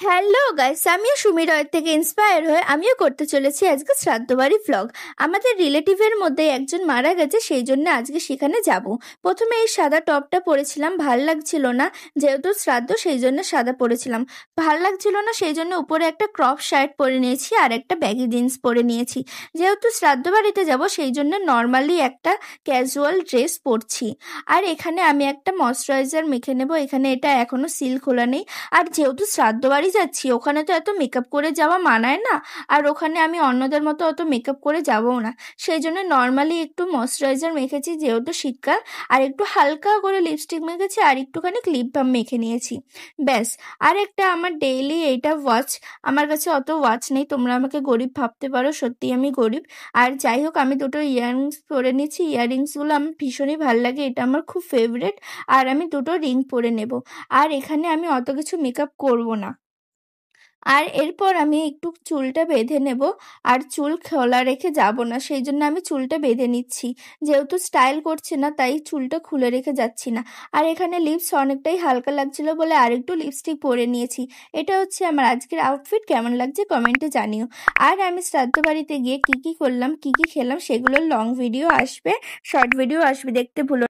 Hello guys, আমিও সুমি রয়ের থেকে ইন্সপায়ার হয়ে আমিও করতে চলেছি আজকে শ্রাদ্ধবাড়ি ভ্লগ। আমাদের রিলেটিভের মধ্যে একজন মারা গেছে, সেই জন্য আজকে সেখানে যাব। প্রথমে এই সাদা টপটা পরেছিলাম, ভাল লাগছিল না, যেহেতু শ্রাদ্ধ সেই জন্য সাদা পরেছিলাম। ভাল লাগছিল না সেই জন্য উপরে একটা ক্রপ শার্ট পরে নিয়েছি আর একটা ব্যাগি জিন্স পরে নিয়েছি। যেহেতু শ্রাদ্ধ বাড়িতে যাব সেই জন্য নর্মালি একটা ক্যাজুয়াল ড্রেস পরছি। আর এখানে আমি একটা ময়শ্চারাইজার মেখে নেব। এখানে এটা এখনো সিল খোলা নেই। আর যেহেতু শ্রাদ্ধ বাড়ি যাচ্ছি ওখানে তো এত মেকআপ করে যাওয়া মানায় না, আর ওখানে আমি অন্যদের মতো অত মেকআপ করে যাবও না। সেই জন্য নর্মালি একটু ময়শ্চারাইজার মেখেছি যেহেতু শীতকাল, আর একটু হালকা করে লিপস্টিক মেখেছি আর একটুখানি লিপ বাম মেখে নিয়েছি, ব্যাস। আর একটা আমার ডেইলি এইটা ওয়াচ। আমার কাছে অত ওয়াচ নেই, তোমরা আমাকে গরিব ভাবতে পারো, সত্যি আমি গরিব। আর যাই হোক, আমি দুটো ইয়াররিংস পরে নিচ্ছি। ইয়াররিংসগুলো আমার ভীষণই ভাল লাগে, এটা আমার খুব ফেভারেট। আর আমি দুটো রিং পরে নেব। আর এখানে আমি অত কিছু মেকআপ করব না। আর এরপর আমি একটু চুলটা বেঁধে নেব। আর চুল খোলা রেখে যাব না, সেই জন্য আমি চুলটা বেঁধে নিচ্ছি। যেহেতু স্টাইল করছে না তাই চুলটা খুলে রেখে যাচ্ছি না। আর এখানে লিপস অনেকটাই হালকা লাগছিল বলে আরেকটু লিপস্টিক পরে নিয়েছি। এটা হচ্ছে আমার আজকের আউটফিট। কেমন লাগছে কমেন্টে জানিও। আর আমি শ্রাদ্ধ বাড়িতে গিয়ে কী কী করলাম, কী কী খেলাম, সেগুলোর লং ভিডিও আসবে, শর্ট ভিডিও আসবে, দেখতে ভুলো